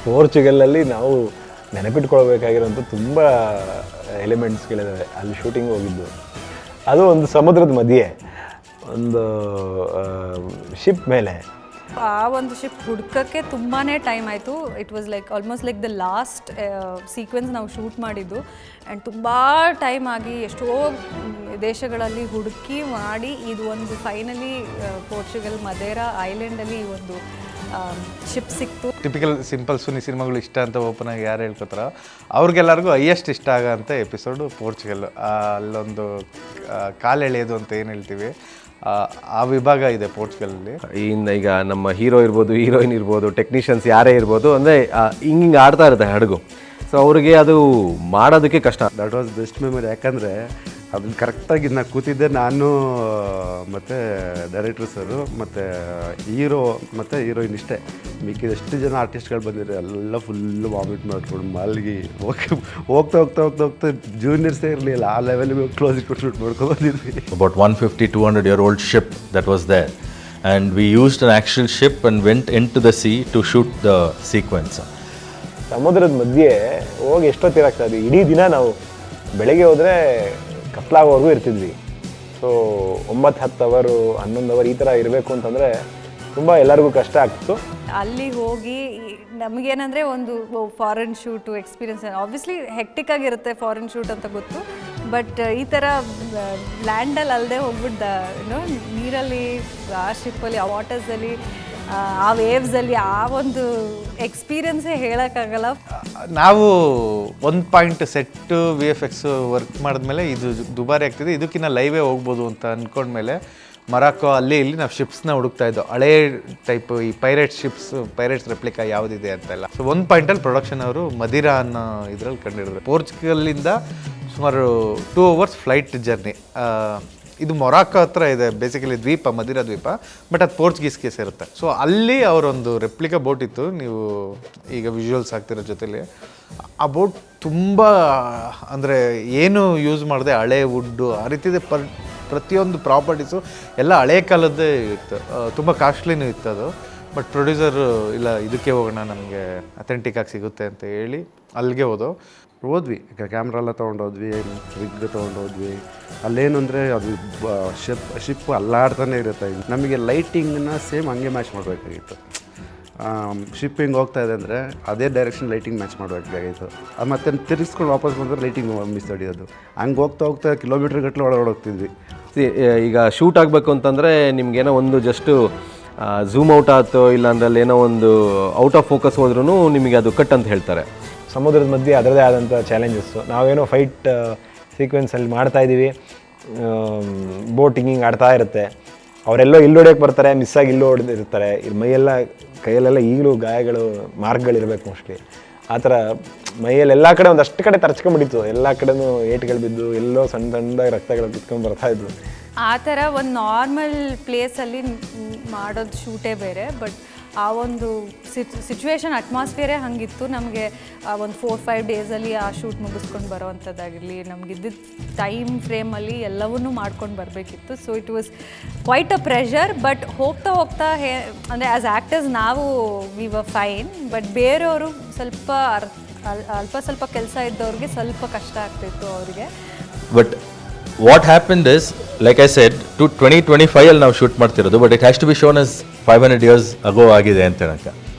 ಪೋರ್ಚುಗಲಲ್ಲಿ ನಾವು ನೆನಪಿಟ್ಕೊಳ್ಬೇಕಾಗಿರೋಂಥ ತುಂಬ ಎಲಿಮೆಂಟ್ಸ್ಗಳಿದ್ದಾವೆ. ಅಲ್ಲಿ ಶೂಟಿಂಗ್ ಹೋಗಿದ್ದು ಅದು ಒಂದು ಸಮುದ್ರದ ಮಧ್ಯೆ ಒಂದು ಶಿಪ್ ಮೇಲೆ. ಆ ಒಂದು ಶಿಪ್ ಹುಡ್ಕೋಕ್ಕೆ ತುಂಬಾ ಟೈಮ್ ಆಯಿತು. It was like almost like the last sequence ನಾವು ಶೂಟ್ ಮಾಡಿದ್ದು. ಆ್ಯಂಡ್ ತುಂಬ ಟೈಮ್ ಆಗಿ ಎಷ್ಟೋ ದೇಶಗಳಲ್ಲಿ ಹುಡುಕಿ ಮಾಡಿ ಇದು ಒಂದು ಫೈನಲಿ ಪೋರ್ಚುಗಲ್ ಮದೇರಾ ಐಲ್ಯಾಂಡಲ್ಲಿ ಈ ಒಂದು ಶಿಪ್ ಸಿಕ್ತು. ಟಿಪಿಕಲ್ ಸಿಂಪಲ್ ಸುನಿ ಸಿನಿಮಾಗಳು ಇಷ್ಟ ಅಂತ ಓಪನ್ ಆಗಿ ಯಾರು ಹೇಳ್ಕೊತಾರೋ ಅವ್ರಿಗೆಲ್ಲರಿಗೂ ಹೈಯೆಸ್ಟ್ ಇಷ್ಟ ಆಗೋಂಥ ಎಪಿಸೋಡು ಪೋರ್ಚುಗಲ್. ಅಲ್ಲೊಂದು ಕಾಲು ಎಳೆಯೋದು ಅಂತ ಏನು ಹೇಳ್ತೀವಿ, ಆ ವಿಭಾಗ ಇದೆ ಪೋರ್ಚುಗಲಲ್ಲಿ. ಇನ್ನು ಈಗ ನಮ್ಮ ಹೀರೋ ಇರ್ಬೋದು, ಹೀರೋಯಿನ್ ಇರ್ಬೋದು, ಟೆಕ್ನಿಷಿಯನ್ಸ್ ಯಾರೇ ಇರ್ಬೋದು, ಅಂದರೆ ಹಿಂಗೆ ಆಡ್ತಾ ಇರುತ್ತೆ ಹಡಗು. ಸೊ ಅವ್ರಿಗೆ ಅದು ಮಾಡೋದಕ್ಕೆ ಕಷ್ಟ. That was best memory. ಯಾಕಂದರೆ ಅದನ್ನು ಕರೆಕ್ಟಾಗಿ ನಾನು ಕೂತಿದ್ದೆ, ನಾನು ಮತ್ತು ಡೈರೆಕ್ಟ್ರ್ ಸರು ಮತ್ತು ಹೀರೋ ಮತ್ತು ಹೀರೋಯಿನ್ ಇಷ್ಟೇ. ಮಿಕ್ಕಿದಷ್ಟು ಜನ ಆರ್ಟಿಸ್ಟ್ಗಳು ಬಂದಿದ್ರು, ಎಲ್ಲ ಫುಲ್ಲು ವಾಮಿಟ್ ಮಾಡ್ಕೊಂಡು ಮಲ್ಗಿ ಹೋಗ್ತಾ ಜೂನಿಯರ್ಸೇ ಇರಲಿಲ್ಲ. ಆ ಲೆವೆಲ್ಗೆ ಕ್ಲೋಸ್ ಇಟ್ಟು ಶೂಟ್ ಮಾಡ್ಕೊಂಡು ಬಂದಿದ್ವಿ. About 150-200-year-old ship that was there, and we used an actual ship and went into the sea to shoot the sequence. ಸಮುದ್ರದ ಮಧ್ಯೆ ಹೋಗಿ ಎಷ್ಟೊತ್ತಿರಾಗ್ತಾ ಇದ್ವಿ. ಇಡೀ ದಿನ ನಾವು ಬೆಳಗ್ಗೆ ಹೋದರೆ ಕತ್ಲಾಗೋವರೆಗೂ ಇರ್ತಿದ್ವಿ. ಸೊ 9-10 ಅವರು 11 ಅವರ್ ಈ ಥರ ಇರಬೇಕು ಅಂತಂದರೆ ತುಂಬ ಎಲ್ಲರಿಗೂ ಕಷ್ಟ ಆಗ್ತಿತ್ತು. ಅಲ್ಲಿ ಹೋಗಿ ನಮಗೇನಂದರೆ ಒಂದು foreign shoot experience obviously hectic ಆಗಿರುತ್ತೆ ಫಾರಿನ್ ಶೂಟ್ ಅಂತ ಗೊತ್ತು. ಬಟ್ ಈ ಥರ ಲ್ಯಾಂಡಲ್ಲಿ ಅಲ್ಲದೆ ಹೋಗ್ಬಿಟ್ಟು ನೀರಲ್ಲಿ, ಆ ಶಿಪ್ಪಲ್ಲಿ, ಆ ವಾಟರ್ಸಲ್ಲಿ, ಆ ವೇವ್ಸಲ್ಲಿ ಆ ಒಂದು ಎಕ್ಸ್ಪೀರಿಯನ್ಸೇ ಹೇಳೋಕ್ಕಾಗಲ್ಲ. ನಾವು ಒಂದು ಪಾಯಿಂಟ್ ಸೆಟ್ಟು VFX ವರ್ಕ್ ಮಾಡಿದ್ಮೇಲೆ ಇದು ದುಬಾರಿ ಆಗ್ತಿದೆ, ಇದಕ್ಕಿಂತ ಲೈವೇ ಹೋಗ್ಬೋದು ಅಂತ ಅಂದ್ಕೊಂಡ್ಮೇಲೆ ಮರಾಕೋ ಅಲ್ಲಿ ಇಲ್ಲಿ ನಾವು ಶಿಪ್ಸ್ನ ಹುಡುಕ್ತಾ ಇದ್ದೋ, ಹಳೇ ಟೈಪ್ ಈ ಪೈರೇಟ್ಸ್ ರೆಪ್ಲಿಕಾ ಯಾವುದಿದೆ ಅಂತೆಲ್ಲ. ಸೊ ಒಂದು ಪಾಯಿಂಟಲ್ಲಿ ಪ್ರೊಡಕ್ಷನ್ ಅವರು ಮದಿರಾ ಅನ್ನೋ ಇದರಲ್ಲಿ ಕಂಡಿಡಿದ್ರು. ಪೋರ್ಚುಗಲ್ಲಿಂದ ಸುಮಾರು 2 hours ಫ್ಲೈಟ್ ಜರ್ನಿ. ಇದು ಮೊರಾಕೋ ಹತ್ರ ಇದೆ ಬೇಸಿಕಲಿ ದ್ವೀಪ, ಮದಿರಾ ದ್ವೀಪ, ಬಟ್ ಅದು ಪೋರ್ಚುಗೀಸ್ಗೆ ಸೇರುತ್ತೆ. ಸೊ ಅಲ್ಲಿ ಅವರೊಂದು ರೆಪ್ಲಿಕಾ ಬೋಟ್ ಇತ್ತು, ನೀವು ಈಗ ವಿಜುವಲ್ಸ್ ಆಗ್ತಿರೋ ಜೊತೆಲಿ. ಆ ಬೋಟ್ ತುಂಬ ಅಂದರೆ ಏನು ಯೂಸ್ ಮಾಡಿದೆ, ಹಳೆ ವುಡ್ಡು ಆ ರೀತಿದೆ. ಪ್ರತಿಯೊಂದು ಪ್ರಾಪರ್ಟೀಸು ಎಲ್ಲ ಹಳೆ ಕಾಲದ್ದೇ ಇತ್ತು, ತುಂಬ ಕಾಸ್ಟ್ಲಿನೂ ಇತ್ತು ಅದು. ಬಟ್ ಪ್ರೊಡ್ಯೂಸರು ಇಲ್ಲ ಇದಕ್ಕೆ ಹೋಗೋಣ, ನಮಗೆ ಅಥೆಂಟಿಕ್ಕಾಗಿ ಸಿಗುತ್ತೆ ಅಂತ ಹೇಳಿ ಅಲ್ಲಿಗೆ ಹೋದ್ವಿ. ಕ್ಯಾಮ್ರಾ ಎಲ್ಲ ತೊಗೊಂಡೋದ್ವಿ, ರಿಗ್ ತೊಗೊಂಡೋದ್ವಿ. ಅಲ್ಲೇನು ಅಂದರೆ ಅದು ಶಿಪ್ ಅಲ್ಲಾಡ್ತಾನೆ ಇರುತ್ತೆ. ನಮಗೆ ಲೈಟಿಂಗನ್ನ ಸೇಮ್ ಹಂಗೆ ಮ್ಯಾಚ್ ಮಾಡಬೇಕಾಗಿತ್ತು. ಶಿಪ್ಪಿಂಗ್ ಹೋಗ್ತಾ ಇದೆ ಅಂದರೆ ಅದೇ ಡೈರೆಕ್ಷನ್ ಲೈಟಿಂಗ್ ಮ್ಯಾಚ್ ಮಾಡಬೇಕಾಗಿತ್ತು. ಮತ್ತು ತಿರ್ಗಿಸ್ಕೊಂಡು ವಾಪಸ್ ಬಂದರೆ ಲೈಟಿಂಗ್ ಮಿಸ್ ಹೊಡಿಯೋದು. ಹಂಗೆ ಹೋಗ್ತಾ ಕಿಲೋಮೀಟ್ರ್ ಗಟ್ಟಲೆ ಹೋಗ್ತಿದ್ವಿ. ಈಗ ಶೂಟ್ ಆಗಬೇಕು ಅಂತಂದರೆ ನಿಮ್ಗೇನೋ ಒಂದು ಜಸ್ಟು ಝೂಮ್ ಔಟ್ ಆಯ್ತು, ಇಲ್ಲಾಂದ್ರೆ ಏನೋ ಒಂದು ಔಟ್ ಆಫ್ ಫೋಕಸ್ ಹೋದ್ರೂ ನಿಮಗೆ ಅದು ಕಟ್ ಅಂತ ಹೇಳ್ತಾರೆ. ಸಮುದ್ರದ ಮಧ್ಯೆ ಅದರದೇ ಆದಂಥ ಚಾಲೆಂಜಸ್ಸು. ನಾವೇನೋ ಫೈಟ್ ಸೀಕ್ವೆನ್ಸಲ್ಲಿ ಮಾಡ್ತಾಯಿದ್ದೀವಿ, ಬೋಟಿಂಗ್ ಹಿಂಗೆ ಆಡ್ತಾ ಇರುತ್ತೆ, ಅವರೆಲ್ಲೋ ಇಲ್ಲಿ ಹೊಡಿಯೋಕ್ಕೆ ಬರ್ತಾರೆ, ಮಿಸ್ಸಾಗಿ ಇಲ್ಲೂ ಹೊಡೆದಿರ್ತಾರೆ. ಮೈಯೆಲ್ಲ ಕೈಯಲ್ಲೆಲ್ಲ ಈಗಲೂ ಗಾಯಗಳು, ಮಾರ್ಕ್ಗಳಿರಬೇಕು ಮೋಸ್ಟ್ಲಿ. ಆ ಥರ ಮೈಯಲ್ಲಿ ಎಲ್ಲ ಕಡೆ ಒಂದಷ್ಟು ಕಡೆ ತರ್ಚ್ಕೊಂಡ್ಬಿಟ್ಟಿತ್ತು, ಎಲ್ಲ ಕಡೆನೂ ಏಟ್ಗಳು ಬಿದ್ದು ಎಲ್ಲೋ ಸಣ್ಣದಾಗಿ ರಕ್ತಗಳು ಕಿತ್ಕೊಂಡು ಬರ್ತಾಯಿದ್ವು. ಆ ಥರ ಒಂದು ನಾರ್ಮಲ್ ಪ್ಲೇಸಲ್ಲಿ ಮಾಡೋದು ಶೂಟೇ ಬೇರೆ. ಬಟ್ ಆ ಒಂದು ಸಿಚುವೇಶನ್ ಅಟ್ಮಾಸ್ಫಿಯರೇ ಹಾಗಿತ್ತು. ನಮಗೆ ಒಂದು 4-5 ಡೇಸಲ್ಲಿ ಆ ಶೂಟ್ ಮುಗಿಸ್ಕೊಂಡು ಬರೋವಂಥದ್ದಾಗಿರಲಿ, ನಮಗಿದ್ದಿದ್ದ ಟೈಮ್ ಫ್ರೇಮಲ್ಲಿ ಎಲ್ಲವನ್ನೂ ಮಾಡ್ಕೊಂಡು ಬರಬೇಕಿತ್ತು. So it was quite a pressure. But ಹೋಗ್ತಾ ಅಂದರೆ ಆ್ಯಸ್ ಆ್ಯಕ್ಟರ್ಸ್ ನಾವು ವಿ ವರ್ ಫೈನ್. ಬಟ್ ಬೇರೆಯವರು ಸ್ವಲ್ಪ ಕೆಲಸ ಇದ್ದವ್ರಿಗೆ ಸ್ವಲ್ಪ ಕಷ್ಟ ಆಗ್ತಿತ್ತು ಅವರಿಗೆ. But what happened is, like I said, to 2025 ಅಲ್ಲಿ ನಾವು ಶೂಟ್ ಮಾಡ್ತಿರೋದು, but it has to be shown as 500 years ago ಆಗಿದೆ ಅಂತ ಹೇಳಕ್ಕೆ.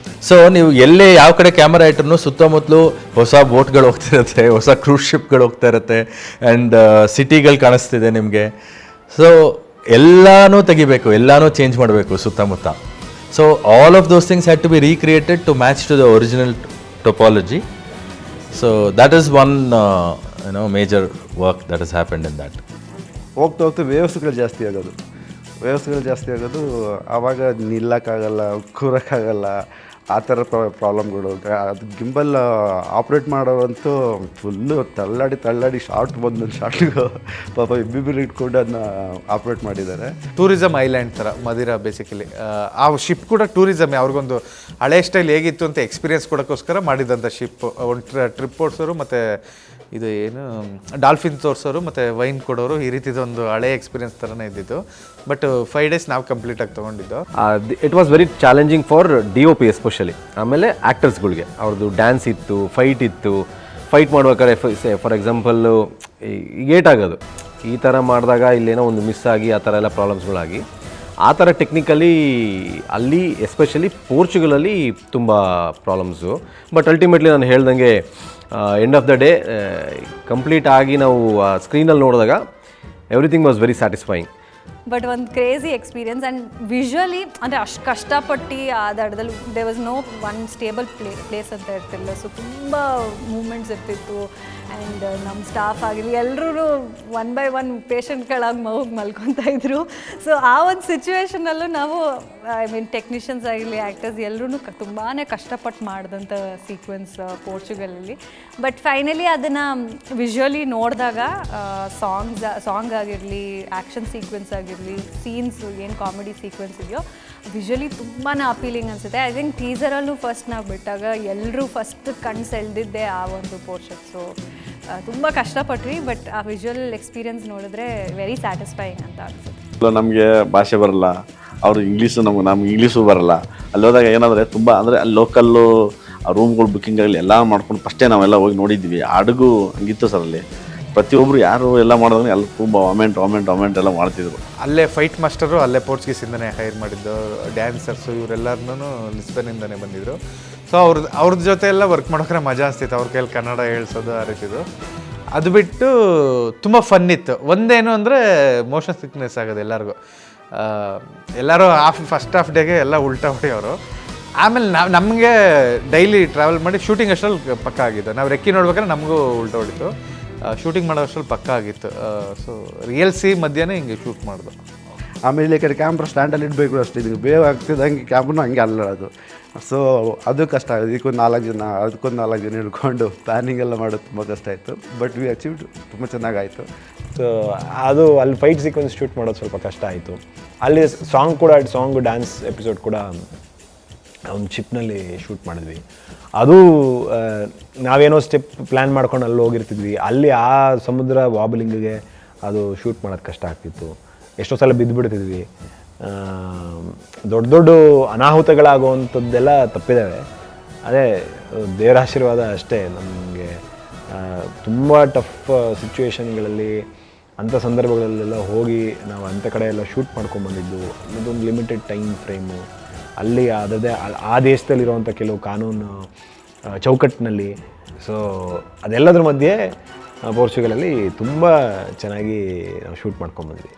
ಸೊ ನೀವು ಎಲ್ಲೇ ಯಾವ ಕಡೆ ಕ್ಯಾಮರಾ ಇಟ್ಟರು ಸುತ್ತಮುತ್ತಲು ಹೊಸ ಬೋಟ್ಗಳು ಹೋಗ್ತಿರುತ್ತೆ, ಹೊಸ ಕ್ರೂಸ್ ಶಿಪ್ಗಳು ಹೋಗ್ತಾ ಇರುತ್ತೆ, ಆ್ಯಂಡ್ ಸಿಟಿಗಳು ಕಾಣಿಸ್ತಿದೆ ನಿಮಗೆ. ಸೊ ಎಲ್ಲನೂ ತೆಗಿಬೇಕು, ಎಲ್ಲನೂ ಚೇಂಜ್ ಮಾಡಬೇಕು ಸುತ್ತಮುತ್ತ. So all of those things had to be recreated to match to the original topology. So that is one major work that has happened in that. ಹೋಗ್ತಾ ವೇವ್ಸ್ಗಳು ಜಾಸ್ತಿ ಆಗೋದು. ಆವಾಗ ನಿಲ್ಲಕ್ಕಾಗಲ್ಲ, ಕೂರೋಕ್ಕಾಗಲ್ಲ, ಆ ಥರ ಪ್ರಾಬ್ಲಮ್ಗಳು. ಅದು ಗಿಂಬಲ್ ಆಪ್ರೇಟ್ ಮಾಡೋವಂತೂ ಫುಲ್ಲು ತಳ್ಳಾಡಿ ಶಾರ್ಟ್ ಬಂದು ಶಾರ್ಟ್ಗೆ ಪಾಪ ಇಬ್ಬಿಬ್ಬರು ಇಟ್ಕೊಂಡು ಅದನ್ನ ಆಪ್ರೇಟ್ ಮಾಡಿದ್ದಾರೆ. ಟೂರಿಸಮ್ ಐಲ್ಯಾಂಡ್ ಥರ ಮದಿರಾ ಬೇಸಿಕಲಿ. ಆ ಶಿಪ್ ಕೂಡ ಟೂರಿಸಮ್, ಅವ್ರಿಗೊಂದು ಹಳೆ ಸ್ಟೈಲ್ ಹೇಗಿತ್ತು ಅಂತ ಎಕ್ಸ್ಪೀರಿಯನ್ಸ್ ಕೊಡೋಕ್ಕೋಸ್ಕರ ಮಾಡಿದಂಥ ಶಿಪ್. ಒಂದು ಟ್ರಿಪ್ ಓಡಿಸೋರು ಮತ್ತು ಇದು ಏನು ಡಾಲ್ಫಿನ್ ತೋರಿಸೋರು ಮತ್ತು ವೈನ್ ಕೊಡೋರು ಈ ರೀತಿದೊಂದು ಹಳೆ ಎಕ್ಸ್ಪೀರಿಯನ್ಸ್ ಥರನೇ ಇದ್ದಿದ್ದು. ಬಟ್ 5 days ನಾವು ಕಂಪ್ಲೀಟಾಗಿ ತೊಗೊಂಡಿದ್ದು. It was very challenging for DOP especially. ಆಮೇಲೆ ಆ್ಯಕ್ಟರ್ಸ್ಗಳಿಗೆ ಅವ್ರದ್ದು ಡ್ಯಾನ್ಸ್ ಇತ್ತು, ಫೈಟ್ ಇತ್ತು. ಫೈಟ್ ಮಾಡ್ಬೇಕಾದ್ರೆ ಫಾರ್ ಎಕ್ಸಾಂಪಲ್ಲು ಏಟಾಗೋದು ಈ ಥರ ಮಾಡಿದಾಗ ಇಲ್ಲೇನೋ ಒಂದು ಮಿಸ್ ಆಗಿ ಆ ಥರ ಎಲ್ಲ ಪ್ರಾಬ್ಲಮ್ಸ್ಗಳಾಗಿ ಆ ಥರ ಟೆಕ್ನಿಕಲಿ ಅಲ್ಲಿ ಎಸ್ಪೆಷಲಿ ಪೋರ್ಚುಗಲಲ್ಲಿ ತುಂಬ ಪ್ರಾಬ್ಲಮ್ಸು. ಬಟ್ ಅಲ್ಟಿಮೇಟ್ಲಿ ನಾನು ಹೇಳ್ದಂಗೆ end of the day complete ಆಗಿ ನಾವು ಸ್ಕ್ರೀನಲ್ಲಿ ನೋಡಿದಾಗ everything was very satisfying. But ಒಂದು ಕ್ರೇಜಿ ಎಕ್ಸ್ಪೀರಿಯನ್ಸ್ ಆ್ಯಂಡ್ ವಿಜುವಲಿ ಅಂದರೆ ಅಷ್ಟು ಕಷ್ಟಪಟ್ಟು ಆ ದಡದಲ್ಲಿ they was no one stable place ಅಂತ ಇರ್ತಿಲ್ಲ. ಸೊ ತುಂಬ ಮೂಮೆಂಟ್ಸ್ ಇರ್ತಿತ್ತು. ಆ್ಯಂಡ್ ನಮ್ಮ ಸ್ಟಾಫ್ ಆಗಿರಲಿ ಎಲ್ಲರೂ 1 by 1 ಪೇಷಂಟ್ಗಳಾಗಿ ಹೋಗಿ ಮಲ್ಕೊತಾ ಇದ್ರು. ಸೊ ಆ ಒಂದು ಸಿಚುವೇಶನಲ್ಲೂ ನಾವು ಐ ಮೀನ್ ಟೆಕ್ನಿಷಿಯನ್ಸ್ ಆಗಿರಲಿ ಆ್ಯಕ್ಟರ್ಸ್ ಎಲ್ಲರೂ ತುಂಬಾ ಕಷ್ಟಪಟ್ಟು ಮಾಡಿದಂಥ ಸೀಕ್ವೆನ್ಸ್ ಪೋರ್ಚುಗಲಲ್ಲಿ. ಬಟ್ ಫೈನಲಿ ಅದನ್ನು ವಿಜುವಲಿ ನೋಡಿದಾಗ ಸಾಂಗ್ ಆಗಿರಲಿ, ಆ್ಯಕ್ಷನ್ ಸೀಕ್ವೆನ್ಸ್ ಆಗಿರಲಿ, ಸೀನ್ಸ್ ಏನು ಕಾಮಿಡಿ ಸೀಕ್ವೆನ್ಸ್ ಇದೆಯೋ ವಿಜುವಲಿ ತುಂಬಾ ಅಪೀಲಿಂಗ್ ಅನಿಸುತ್ತೆ. ಐ ಥಿಂಕ್ ಟೀಸರಲ್ಲೂ ಫಸ್ಟ್ ನಾವು ಬಿಟ್ಟಾಗ ಎಲ್ಲರೂ ಫಸ್ಟ್ ಕಣ್ಣು ಸೆಳೆದಿದ್ದೆ ಆ ಒಂದು ಪೋರ್ಷನ್. ಸೊ ತುಂಬ ಕಷ್ಟಪಟ್ವಿ, ಬಟ್ ಆ ವಿಜುವಲ್ ಎಕ್ಸ್ಪೀರಿಯನ್ಸ್ ನೋಡಿದ್ರೆ ವೆರಿ ಸ್ಯಾಟಿಸ್ಫೈಯಿಂಗ್ ಅಂತ ಅನಿಸುತ್ತೆ. ನಮಗೆ ಭಾಷೆ ಬರಲ್ಲ, ಅವರು ಇಂಗ್ಲೀಷು ನಮ್ಗೆ ಇಂಗ್ಲೀಷು ಬರಲ್ಲ. ಅಲ್ಲಿ ಹೋದಾಗ ಏನಾದರೆ ತುಂಬ ಅಂದರೆ ಅಲ್ಲಿ ಲೋಕಲ್ಲು ರೂಮ್ಗಳು ಬುಕ್ಕಿಂಗ್ ಆಗಲಿ ಎಲ್ಲ ಮಾಡ್ಕೊಂಡು ಫಸ್ಟೇ ನಾವೆಲ್ಲ ಹೋಗಿ ನೋಡಿದ್ವಿ. ಹಡಗು ಹಂಗಿತ್ತು ಸರ್ ಅಲ್ಲಿ. ಪ್ರತಿಯೊಬ್ಬರು ಯಾರು ಎಲ್ಲ ಮಾಡಿದ್ರೆ ಎಲ್ಲ ತುಂಬ ವಾಮೆಂಟ್ ಎಲ್ಲ ಮಾಡ್ತಿದ್ರು. ಅಲ್ಲೇ ಫೈಟ್ ಮಾಸ್ಟರು ಅಲ್ಲೇ ಪೋರ್ಚುಗೀಸಿಂದನೇ ಹೈರ್ ಮಾಡಿದ್ದು. ಡ್ಯಾನ್ಸರ್ಸು ಇವರೆಲ್ಲರೂ ಲಿಸ್ಬನ್ನಿಂದನೇ ಬಂದಿದ್ದರು. ಸೊ ಅವ್ರ ಜೊತೆ ಎಲ್ಲ ವರ್ಕ್ ಮಾಡೋಕೆ ಮಜಾ ಅನಿಸ್ತಿತ್ತು. ಅವ್ರ ಕೈಯಲ್ಲಿ ಕನ್ನಡ ಹೇಳ್ಸೋದು ಆ ರೀತಿದು. ಅದು ಬಿಟ್ಟು ತುಂಬ ಫನ್ ಇತ್ತು. ಒಂದೇನು ಅಂದರೆ ಮೋಷನ್ ಸಿಕ್ನೆಸ್ ಆಗೋದು ಎಲ್ಲರಿಗೂ. ಎಲ್ಲರೂ ಫಸ್ಟ್ ಹಾಫ್ ಡೇಗೆ ಎಲ್ಲ ಉಲ್ಟಾ ಹೊಡೆಯೋರು. ಆಮೇಲೆ ನಮಗೆ ಡೈಲಿ ಟ್ರಾವೆಲ್ ಮಾಡಿ ಶೂಟಿಂಗ್ ಅಷ್ಟರಲ್ಲಿ ಪಕ್ಕ ಆಗಿತ್ತು. ನಾವು ರೆಕ್ಕಿ ನೋಡ್ಬೇಕಾದ್ರೆ ನಮಗೂ ಉಲ್ಟಾ ಹೊಡಿತು. ಶೂಟಿಂಗ್ ಮಾಡೋ ಅಷ್ಟರಲ್ಲಿ ಪಕ್ಕ ಆಗಿತ್ತು. ಸೊ ರಿಯಲ್ ಸಿ ಮಧ್ಯನೇ ಹಿಂಗೆ ಶೂಟ್ ಮಾಡೋದು. ಆಮೇಲೆ ಈ ಕಡೆ ಕ್ಯಾಮ್ರಾ ಸ್ಟ್ಯಾಂಡಲ್ಲಿ ಇಡಬೇಕು ಅಷ್ಟೇ. ಇದು ಬೇವ್ ಆಗ್ತಿದ್ದಂಗೆ ಕ್ಯಾಮ್ರನೂ ಹಂಗೆ ಅಲ್ಲಾಡೋದು. ಸೊ ಅದು ಕಷ್ಟ ಆಗೋದು. ಇದಕ್ಕೊಂದು 4 ಜನ ಅದಕ್ಕೊಂದು 4 ಜನ ಹಿಡ್ಕೊಂಡು ಪ್ಲ್ಯಾನಿಂಗ್ ಎಲ್ಲ ಮಾಡೋದು ತುಂಬ ಕಷ್ಟ ಆಯಿತು. ಬಟ್ ವಿ ಅಚೀವ್ಡ್, ತುಂಬ ಚೆನ್ನಾಗಾಯಿತು. ಸೊ ಅದು ಅಲ್ಲಿ ಫೈಟ್ ಸೀಕ್ವೆನ್ಸ್ ಶೂಟ್ ಮಾಡೋದು ಸ್ವಲ್ಪ ಕಷ್ಟ ಆಯಿತು. ಅಲ್ಲಿ ಸಾಂಗ್ ಡ್ಯಾನ್ಸ್ ಎಪಿಸೋಡ್ ಕೂಡ ಒಂದು ಶಿಪ್ನಲ್ಲಿ ಶೂಟ್ ಮಾಡಿದ್ವಿ. ಅದು ನಾವೇನೋ ಸ್ಟೆಪ್ ಪ್ಲ್ಯಾನ್ ಮಾಡ್ಕೊಂಡು ಅಲ್ಲಿ ಹೋಗಿರ್ತಿದ್ವಿ. ಅಲ್ಲಿ ಆ ಸಮುದ್ರ ವಾಬಲಿಂಗಿಗೆ ಅದು ಶೂಟ್ ಮಾಡೋದು ಕಷ್ಟ ಆಗ್ತಿತ್ತು. ಎಷ್ಟೋ ಸಲ ಬಿದ್ದುಬಿಡ್ತಿದ್ವಿ. ದೊಡ್ಡ ಅನಾಹುತಗಳಾಗುವಂಥದ್ದೆಲ್ಲ ತಪ್ಪಿದ್ದಾವೆ. ಅದೇ ದೇವರ ಆಶೀರ್ವಾದ ಅಷ್ಟೇ. ನಮಗೆ ತುಂಬ ಟಫ್ ಸಿಚುವೇಶನ್ಗಳಲ್ಲಿ ಅಂಥ ಸಂದರ್ಭಗಳಲ್ಲೆಲ್ಲ ಹೋಗಿ ನಾವು ಅಂಥ ಕಡೆ ಎಲ್ಲ ಶೂಟ್ ಮಾಡ್ಕೊಂಬಂದಿದ್ದು. ಅದೊಂದು ಲಿಮಿಟೆಡ್ ಟೈಮ್ ಫ್ರೇಮು. ಅಲ್ಲಿ ಅದರದ್ದೇ ಆ ದೇಶದಲ್ಲಿರುವಂಥ ಕೆಲವು ಕಾನೂನು ಚೌಕಟ್ಟಿನಲ್ಲಿ. ಸೊ ಅದೆಲ್ಲದ್ರ ಮಧ್ಯೆ ಪೋರ್ಚುಗಲಲ್ಲಿ ತುಂಬ ಚೆನ್ನಾಗಿ ನಾವು ಶೂಟ್ ಮಾಡ್ಕೊಂಬಂದ್ವಿ.